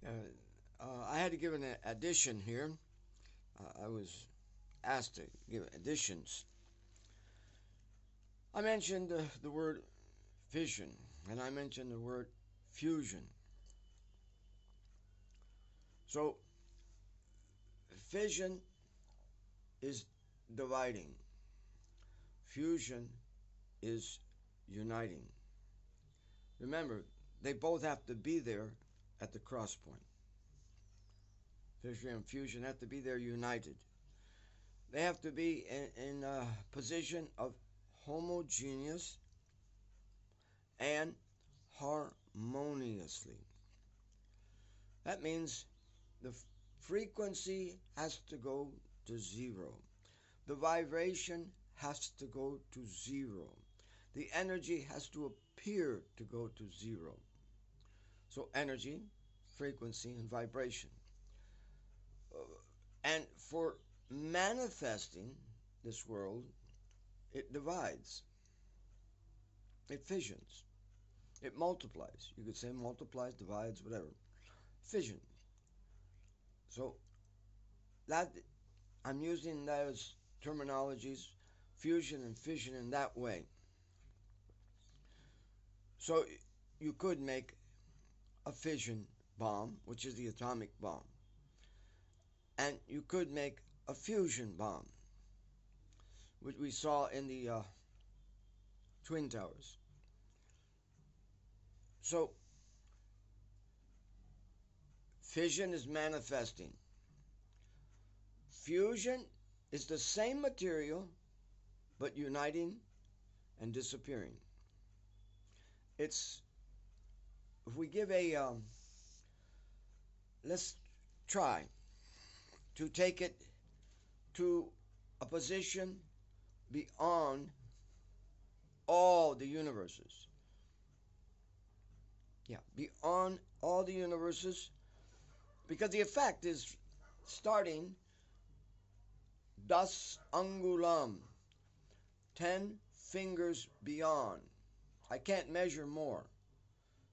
I had to give an addition here. I was asked to give additions. I mentioned the word fission, and I mentioned the word fusion. So, fission is dividing, fusion is uniting. Remember, they both have to be there at the cross point. Fission and fusion have to be there united. They have to be in a position of homogeneous and harmoniously. That means the frequency has to go to zero. The vibration has to go to zero. The energy has to appear to go to zero. So, energy, frequency, and vibration. And for manifesting this world, it divides, it fissions, it multiplies. You could say multiplies, divides, whatever. Fission. So that I'm using those terminologies, fusion and fission, in that way. So you could make a fission bomb, which is the atomic bomb, and you could make a fusion bomb, which we saw in the Twin Towers. So fission is manifesting. Fusion is the same material, but uniting and disappearing. It's, if we give let's try to take it to a position beyond all the universes. Yeah, beyond all the universes, because the effect is starting das angulam, 10 fingers beyond. I can't measure more.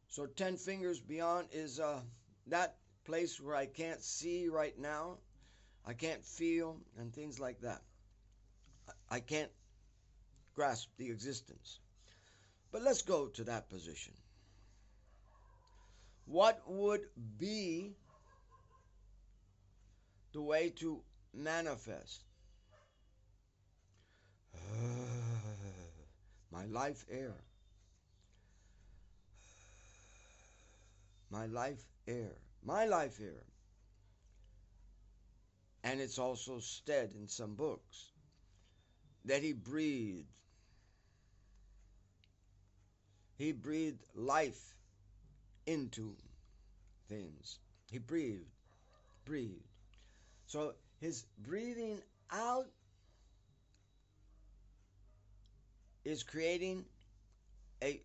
So 10 fingers beyond is that place where I can't see right now, I can't feel, and things like that. I can't grasp the existence. But let's go to that position. What would be the way to manifest? My life air. My life air. My life air. And it's also said in some books that he breathed. He breathed life into things. He breathed. So his breathing out is creating a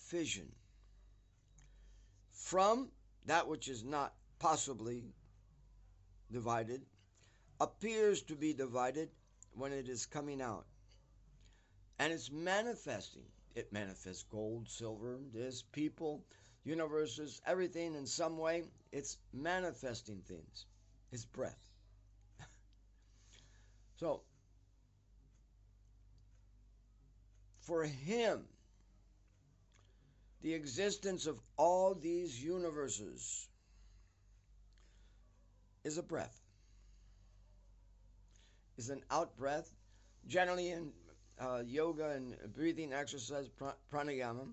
fission from that which is not possibly divided, appears to be divided when it is coming out. And it's manifesting. It manifests gold, silver, this, people, universes, everything in some way. It's manifesting things. His breath. So, for him, the existence of all these universes is a breath, is an out breath. Generally in yoga and breathing exercise, pranayama,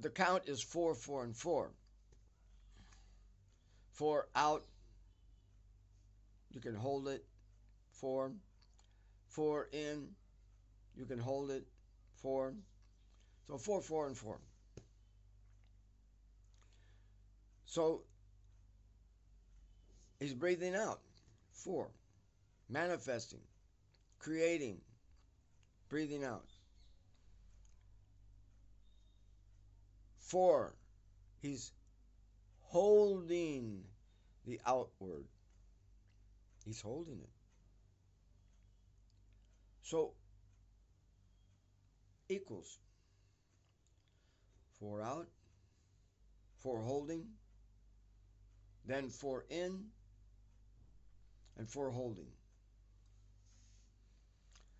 the count is 4, 4, and 4. 4 out, you can hold it. 4. 4 in, you can hold it. 4. So 4, 4, and 4. So he's breathing out. 4. Manifesting, creating, breathing out. 4. He's holding the outward. He's holding it. So equals 4 out, 4 holding, then 4 in, and 4 holding.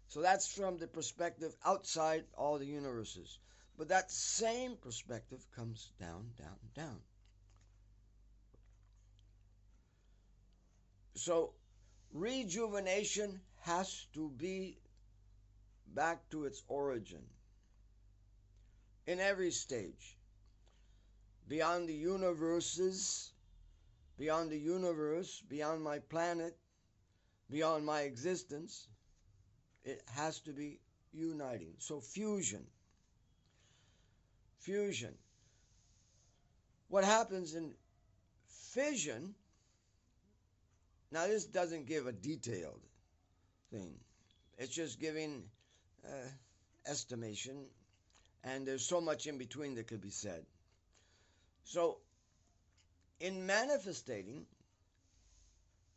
So that's from the perspective outside all the universes. But that same perspective comes down, down, down. So rejuvenation has to be back to its origin in every stage. Beyond the universes, beyond the universe, beyond my planet, beyond my existence, it has to be uniting. So fusion. Fusion. What happens in fission, now this doesn't give a detailed thing. It's just giving estimation, and there's so much in between that could be said. So in manifesting,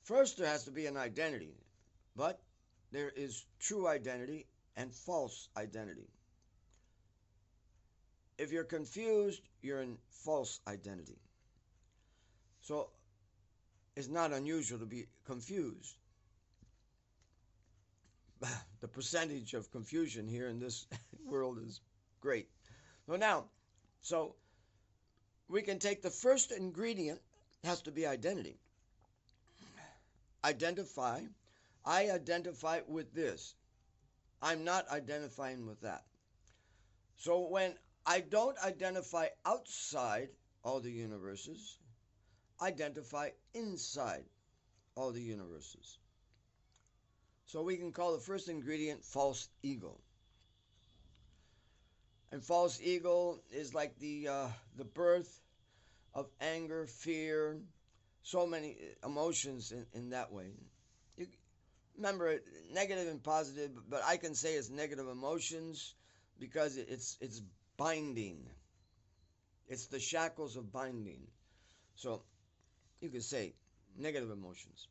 first there has to be an identity, but there is true identity and false identity. If you're confused, you're in false identity. So it's not unusual to be confused. The percentage of confusion here in this world is great. So we can take the first ingredient, has to be identity. Identify. I identify with this. I'm not identifying with that. So when I don't identify outside all the universes, identify inside all the universes. So we can call the first ingredient false ego. And false ego is like the birth of anger, fear, so many emotions in that way. You remember, negative and positive, but I can say it's negative emotions because it's binding. It's the shackles of binding. So you could say negative emotions.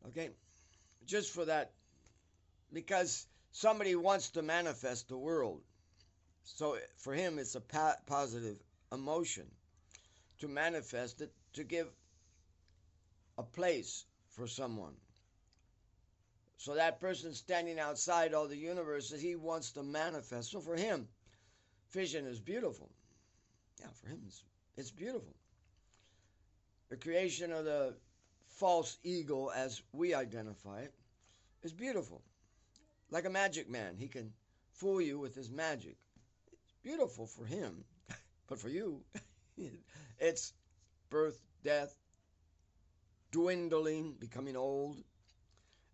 Okay? Just for that, because somebody wants to manifest the world. So for him, it's a positive emotion to manifest it, to give a place for someone. So that person standing outside all the universes, he wants to manifest. So for him, fission is beautiful. Yeah, for him, it's beautiful. The creation of the false ego, as we identify it, is beautiful. Like a magic man, he can fool you with his magic. It's beautiful for him, but for you, it's birth, death, dwindling, becoming old,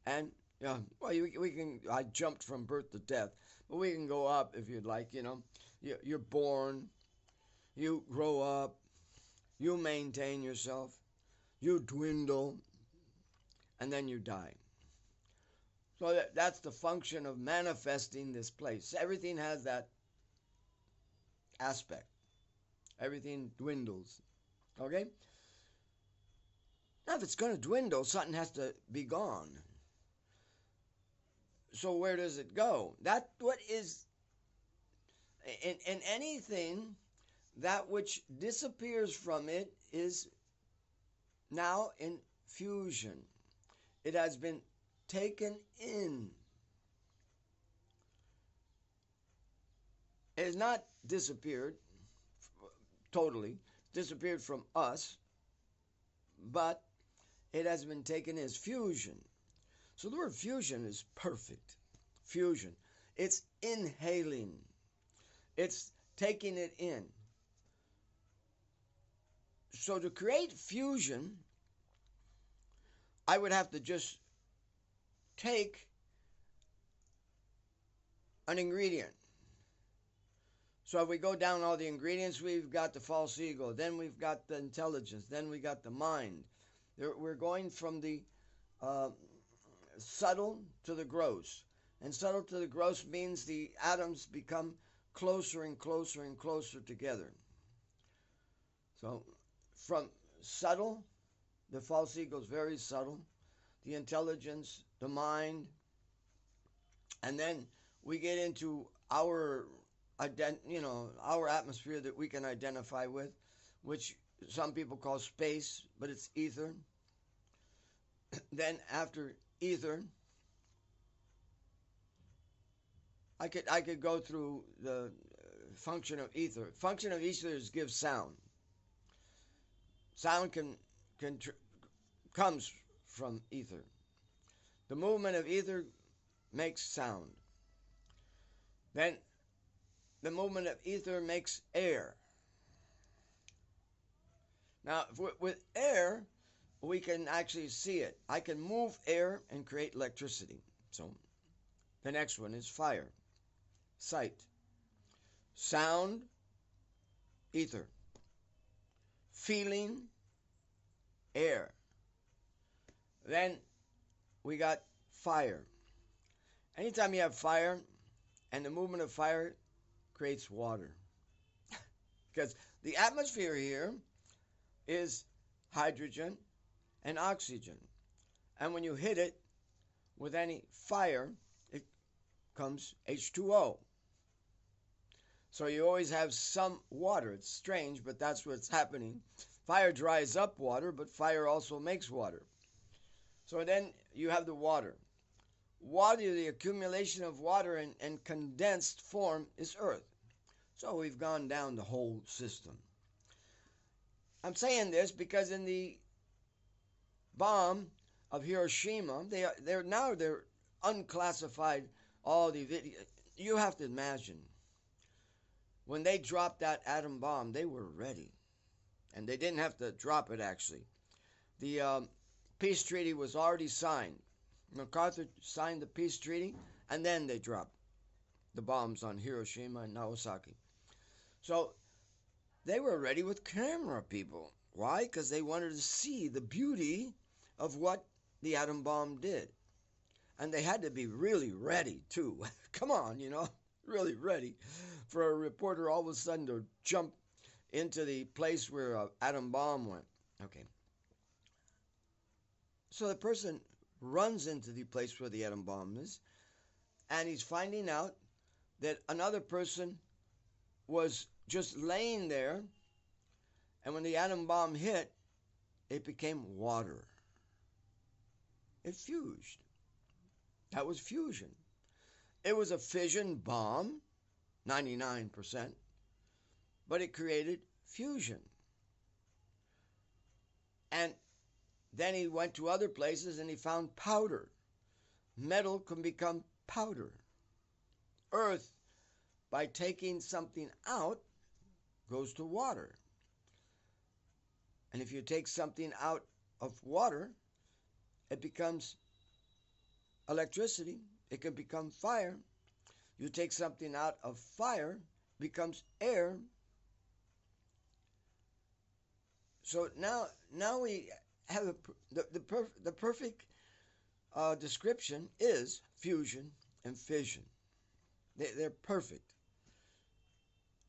and yeah, well, we can. I jumped from birth to death, but we can go up if you'd like. You're born, you grow up, you maintain yourself, you dwindle, and then you die. So that's the function of manifesting this place. Everything has that aspect. Everything dwindles. Okay? Now, if it's going to dwindle, something has to be gone. So where does it go? That what is in anything, that which disappears from it is now in fusion. It has been taken in. It has not disappeared totally, disappeared from us, but it has been taken as fusion. So the word fusion is perfect. Fusion. It's inhaling. It's taking it in. So to create fusion, I would have to just take an ingredient. So if we go down all the ingredients, we've got the false ego, then we've got the intelligence, then we got the mind. We're going from the subtle to the gross. And subtle to the gross means the atoms become closer and closer and closer together. So from subtle, the false ego is very subtle, the intelligence, the mind, and then we get into our our atmosphere that we can identify with, which some people call space, but it's ether. Then after ether, I could go through the function of ether. Function of ether is give sound. Sound comes from ether. The movement of ether makes sound. Then the movement of ether makes air. Now, with air, we can actually see it. I can move air and create electricity. So the next one is fire, sight, sound, ether, feeling, air. Then we got fire. Anytime you have fire and the movement of fire creates water. Because the atmosphere here is hydrogen and oxygen. And when you hit it with any fire, it comes H2O. So you always have some water. It's strange, but that's what's happening. Fire dries up water, but fire also makes water. So then you have the water. Water, the accumulation of water in condensed form is earth. So we've gone down the whole system. I'm saying this because in the bomb of Hiroshima, they're unclassified. All the video. You have to imagine when they dropped that atom bomb, they were ready, and they didn't have to drop it. Actually, the peace treaty was already signed. MacArthur signed the peace treaty, and then they dropped the bombs on Hiroshima and Nagasaki. So they were ready with camera people. Why? Because they wanted to see the beauty of what the atom bomb did. And they had to be really ready, too. Come on, really ready for a reporter all of a sudden to jump into the place where an atom bomb went. Okay. So the person runs into the place where the atom bomb is, and he's finding out that another person was just laying there, and when the atom bomb hit, it became water. It fused. That was fusion. It was a fission bomb, 99%, but it created fusion. And then he went to other places and he found powder. Metal can become powder. Earth, by taking something out, goes to water. And if you take something out of water, it becomes electricity. It can become fire. You take something out of fire, becomes air. So now we have the perfect description is fusion and fission. They're perfect.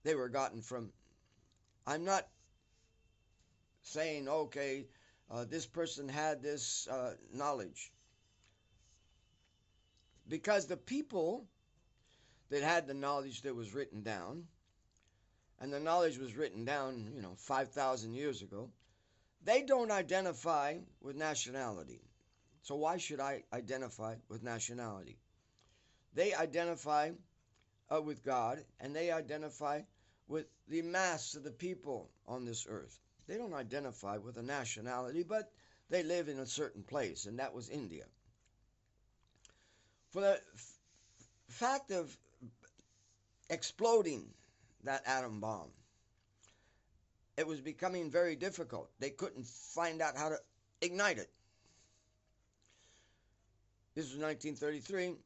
They were gotten from. I'm not saying, okay, this person had this knowledge. Because the people that had the knowledge that was written down, and the knowledge was written down, 5,000 years ago, they don't identify with nationality. So why should I identify with nationality? They identify with God, and they identify with the mass of the people on this earth. They don't identify with a nationality, but they live in a certain place, and that was India. For the fact of exploding that atom bomb, it was becoming very difficult. They couldn't find out how to ignite it. This was 1933.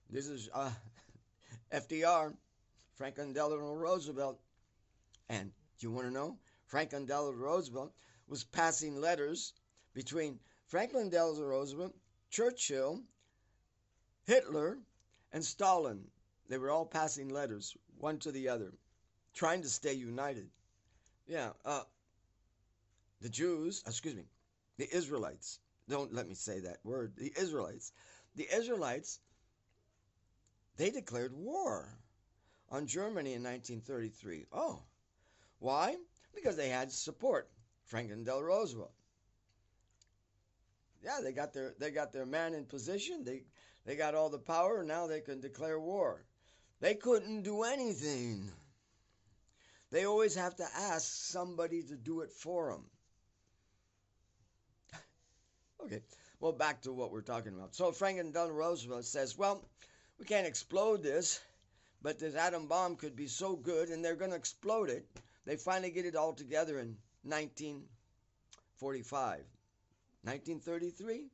This is FDR, Franklin Delano Roosevelt. And do you want to know? Franklin Delano Roosevelt was passing letters between Franklin Delano Roosevelt, Churchill, Hitler, and Stalin. They were all passing letters, one to the other, trying to stay united. Yeah, the Israelites. Don't let me say that word. The Israelites, they declared war. on Germany in 1933. Oh, why? Because they had support. Franklin Delano Roosevelt. Yeah, they got their man in position. They got all the power. Now they can declare war. They couldn't do anything. They always have to ask somebody to do it for them. Okay, well, back to what we're talking about. So Franklin Delano Roosevelt says, well, we can't explode this, but this atom bomb could be so good, and they're going to explode it. They finally get it all together in 1945. 1933,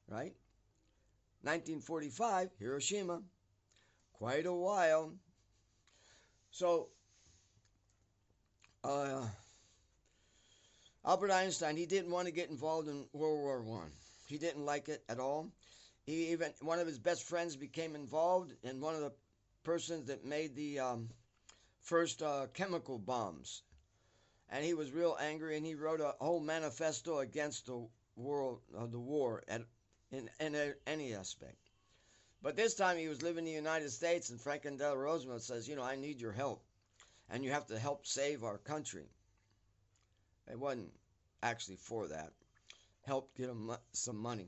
right? 1945, Hiroshima. Quite a while. So, Albert Einstein, he didn't want to get involved in World War I. He didn't like it at all. One of his best friends became involved, and one of the persons that made the first chemical bombs. And he was real angry, and he wrote a whole manifesto against the war in any aspect. But this time he was living in the United States, and Franklin Delano Roosevelt says, I need your help, and you have to help save our country. It wasn't actually for that. Help get him some money.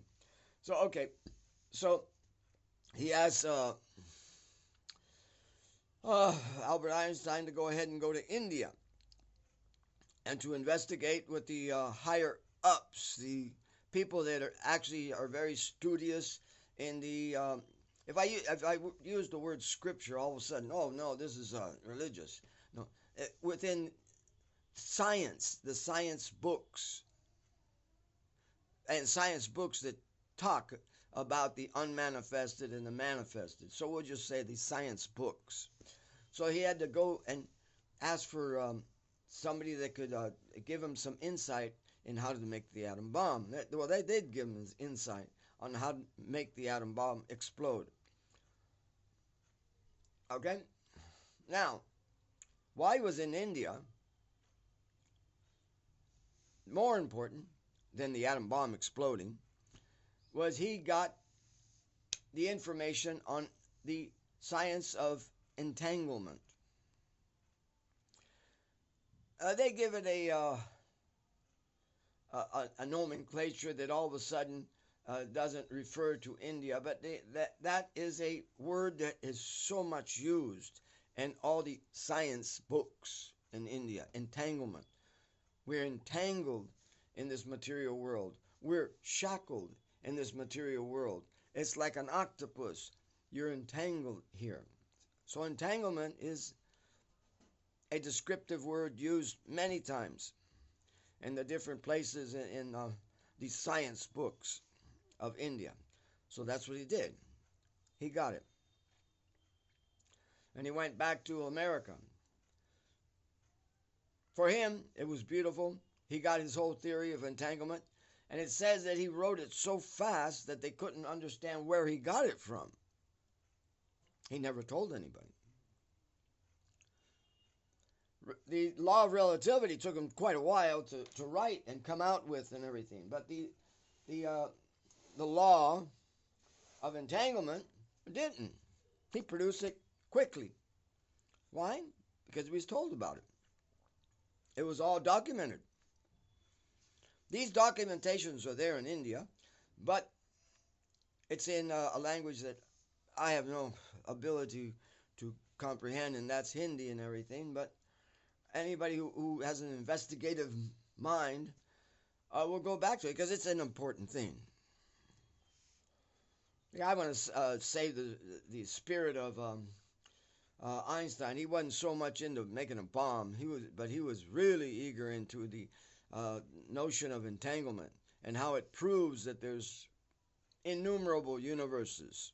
So, okay. So, he asked Albert Einstein to go ahead and go to India and to investigate with the higher ups, the people that are very studious in the. If I use the word scripture, all of a sudden, oh no, this is religious. No, within science, the science books, and science books that talk about the unmanifested and the manifested. So we'll just say the science books. So he had to go and ask for somebody that could give him some insight in how to make the atom bomb. Well, they did give him insight on how to make the atom bomb explode. Okay? Now, while he was in India, more important than the atom bomb exploding was he got the information on the science of entanglement. They give it a nomenclature that all of a sudden doesn't refer to India, but that is a word that is so much used in all the science books in India. Entanglement. We're entangled in this material world. We're shackled in this material world. It's like an octopus. You're entangled here. So entanglement is a descriptive word used many times in the different places in the science books of India. So that's what he did. He got it. And he went back to America. For him, it was beautiful. He got his whole theory of entanglement. And it says that he wrote it so fast that they couldn't understand where he got it from. He never told anybody. The law of relativity took him quite a while to write and come out with and everything. But the law of entanglement didn't. He produced it quickly. Why? Because he was told about it. It was all documented. These documentations are there in India, but it's in a language that I have no ability to comprehend, and that's Hindi and everything. But anybody who has an investigative mind will go back to it because it's an important thing. I want to say the spirit of Einstein. He wasn't so much into making a bomb. But he was really eager into the notion of entanglement and how it proves that there's innumerable universes,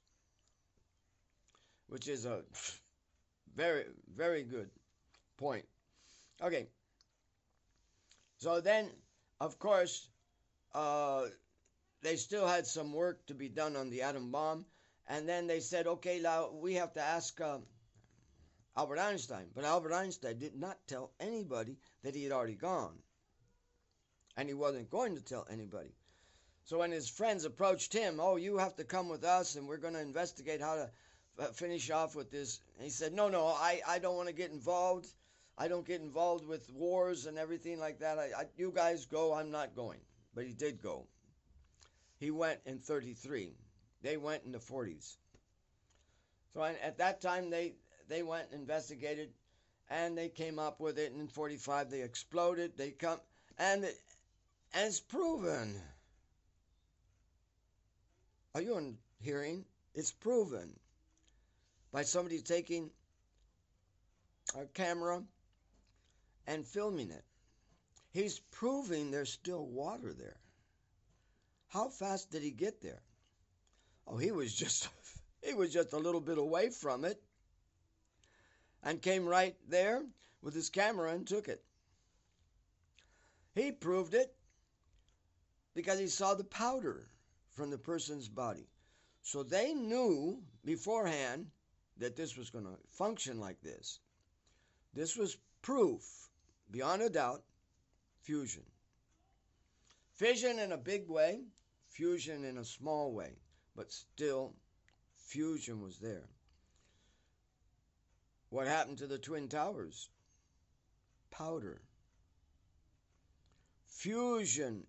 which is a very, very good point. Okay. So then, of course, they still had some work to be done on the atom bomb. And then they said, okay, now we have to ask Albert Einstein. But Albert Einstein did not tell anybody that he had already gone. And he wasn't going to tell anybody. So when his friends approached him, oh, you have to come with us and we're going to investigate how to finish off with this. He said, no, I don't want to get involved. I don't get involved with wars and everything like that. You guys go, I'm not going. But he did go. He went in 33. They went in the 40s. So at that time, they went and investigated, and they came up with it. And in 45, they exploded. They come, and it's proven. Are you hearing? It's proven by somebody taking a camera and filming it. He's proving there's still water there. How fast did he get there? Oh, he was just a little bit away from it and came right there with his camera and took it. He proved it because he saw the powder from the person's body. So they knew beforehand that this was going to function like this. This was proof, beyond a doubt, fusion. Fission in a big way, fusion in a small way, but still fusion was there. What happened to the Twin Towers? Powder. Fusion,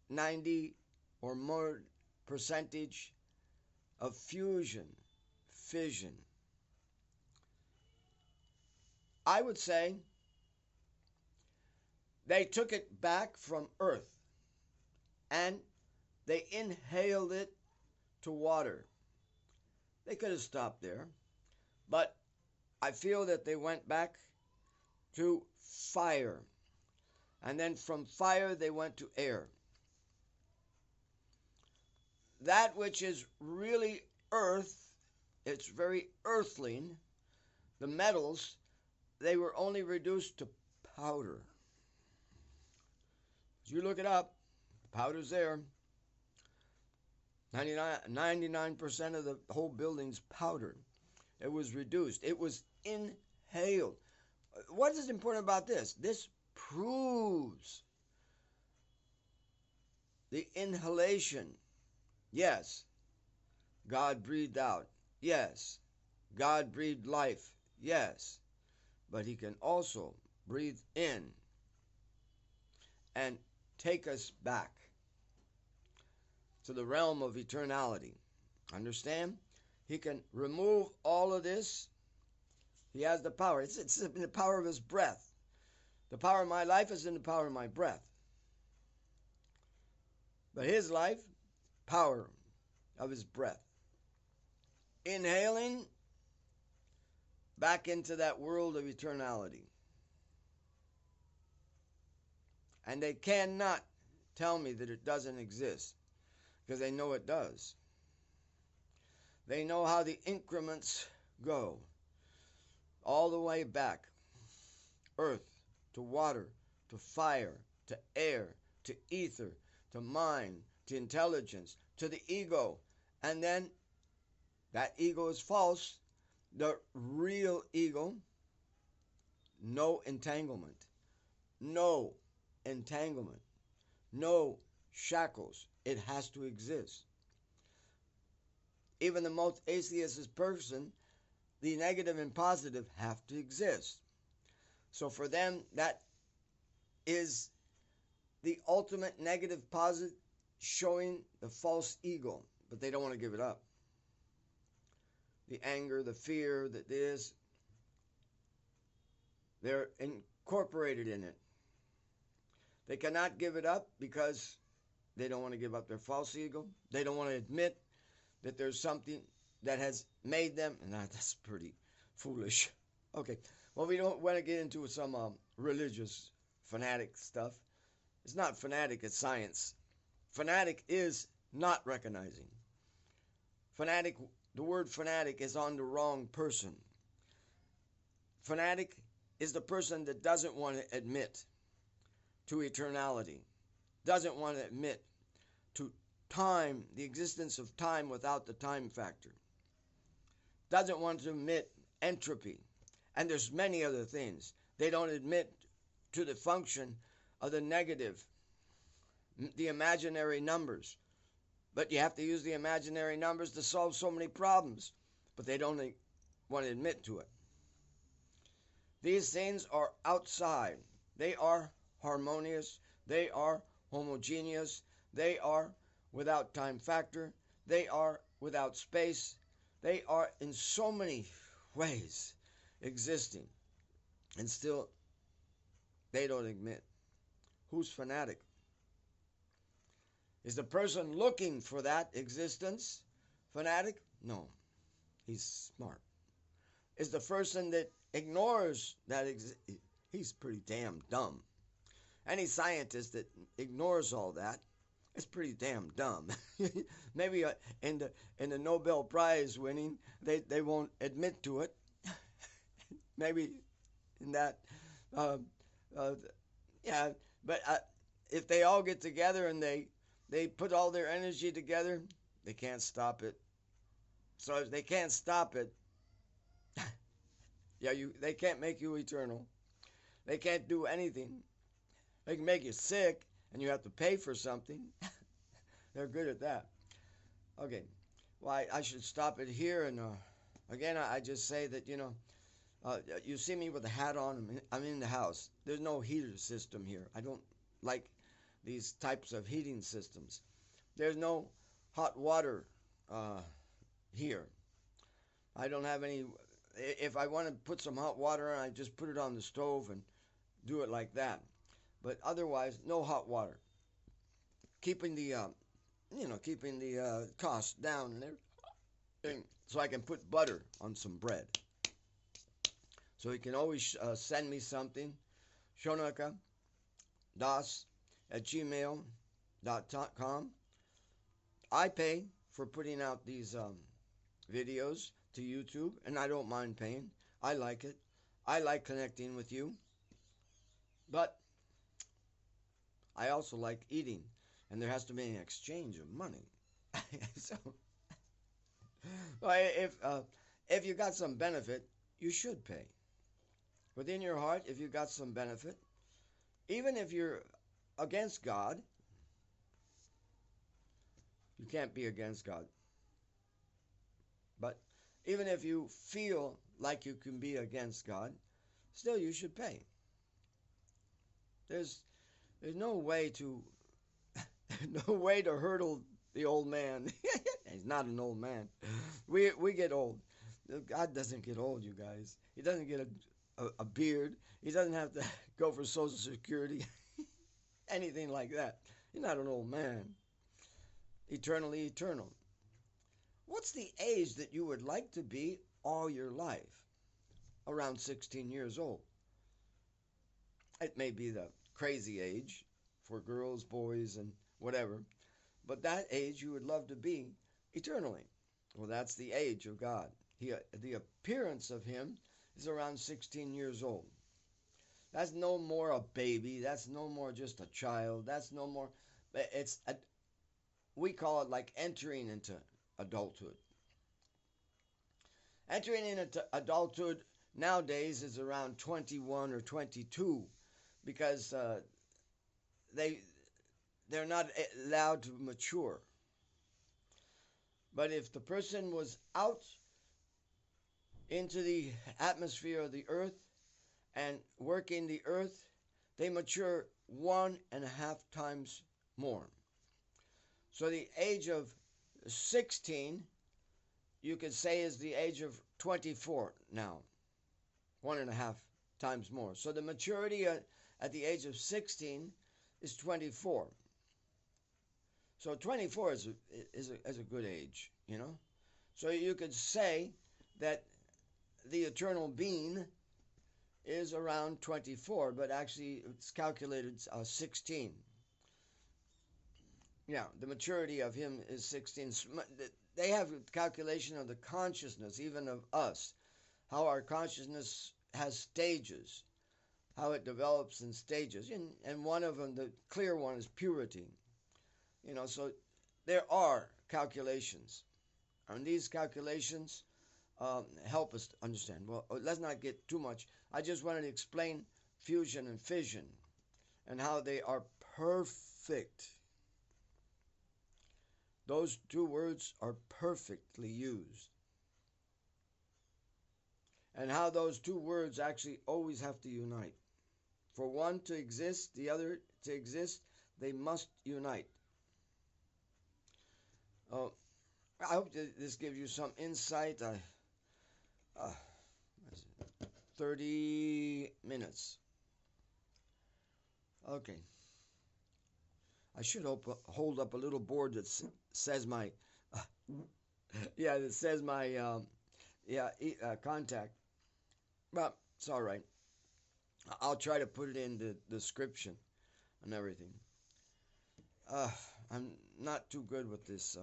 90 or more percentage of fusion, fission. I would say they took it back from Earth and they inhaled it to water. They could have stopped there, but I feel that they went back to fire, and then from fire they went to air. That which is really earth, it's very earthling, the metals, they were only reduced to powder. As you look it up, powder's there. 99% of the whole building's powder. It was reduced. It was inhaled. What is important about this? This proves the inhalation. Yes, God breathed out. Yes, God breathed life. Yes, but he can also breathe in and take us back to the realm of eternality. Understand? He can remove all of this. He has the power. It's in the power of his breath. The power of my life is in the power of my breath. But his life, power of his breath. Inhaling back into that world of eternality. And they cannot tell me that it doesn't exist, because they know it does. They know how the increments go all the way back. Earth to water, to fire, to air, to ether, to mind, to intelligence, to the ego. And then that ego is false. The real ego, no entanglement. No entanglement. No shackles. It has to exist. Even the most atheist person, the negative and positive have to exist. So for them, that is the ultimate negative positive, showing the false ego, but they don't want to give it up. The anger, the fear, that this, they're incorporated in it. They cannot give it up because they don't want to give up their false ego. They don't want to admit that there's something that has made them, and that's pretty foolish. Okay, well, we don't want to get into some religious fanatic stuff. It's not fanatic, it's science. Fanatic is not recognizing. Fanatic, the word fanatic is on the wrong person. Fanatic is the person that doesn't want to admit to eternality, doesn't want to admit to time, the existence of time without the time factor, doesn't want to admit entropy, and there's many other things. They don't admit to the function of the negative, the imaginary numbers. But you have to use the imaginary numbers to solve so many problems. but they don't want to admit to it. These things are outside. They are harmonious. They are homogeneous. They are without time factor. They are without space. They are in so many ways existing, and still they don't admit. Who's fanatic? Is the person looking for that existence fanatic? No, he's smart. Is the person that ignores that he's pretty damn dumb. Any scientist that ignores all that is pretty damn dumb. Maybe in the Nobel Prize winning, they won't admit to it. Maybe in that, uh, uh, yeah. But if they all get together and they put all their energy together, they can't stop it. So if they can't stop it, yeah, they can't make you eternal. They can't do anything. They can make you sick, and you have to pay for something. They're good at that. Okay, well, I should stop it here. And again, I just say that, you see me with a hat on. I'm in the house. There's no heater system here. I don't like these types of heating systems. There's no hot water here. I don't have any. If I want to put some hot water on, I just put it on the stove and do it like that. But otherwise, no hot water. Keeping the cost down and everything, so I can put butter on some bread. So you can always send me something, saunakadas@gmail.com. I pay for putting out these videos to YouTube, and I don't mind paying. I like it. I like connecting with you. But I also like eating, and there has to be an exchange of money. So, if you got some benefit, you should pay. Within your heart, if you got some benefit, even if you're against God, you can't be against God. But even if you feel like you can be against God, still you should pay. There's no way to hurdle the old man. He's not an old man. We get old. God doesn't get old, you guys. He doesn't get a beard. He doesn't have to go for Social Security. Anything like that. He's not an old man. Eternally eternal. What's the age that you would like to be all your life? Around 16 years old. It may be the crazy age for girls, boys, and whatever, but that age you would love to be eternally. Well, that's the age of God. The appearance of Him is around 16 years old. That's no more a baby. That's no more just a child. That's no more. We call it like entering into adulthood. Entering into adulthood nowadays is around 21 or 22, because they're not allowed to mature. But if the person was out into the atmosphere of the earth and working the earth, they mature 1.5 times more. So the age of 16, you could say, is the age of 24 now. 1.5 times more. So the maturity at the age of 16 is 24. So 24 is a good age, you know. So you could say that the eternal being is around 24, but actually it's calculated 16. Yeah, the maturity of him is 16. They have a calculation of the consciousness, even of us, how our consciousness has stages, how it develops in stages. And one of them, the clear one, is purity. You know, so there are calculations. And these calculations help us to understand. Well, let's not get too much. I just wanted to explain fusion and fission and how they are perfect. Those two words are perfectly used. and how those two words actually always have to unite. For one to exist, the other to exist, they must unite. Oh, I hope this gives you some insight. 30 minutes. Okay. I should hold up a little board that says my, yeah, that says my, contact. But it's all right. I'll try to put it in the description and everything. I'm not too good with this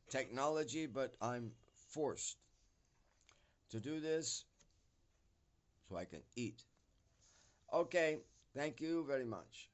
technology, but I'm forced to do this so I can eat. Okay, thank you very much.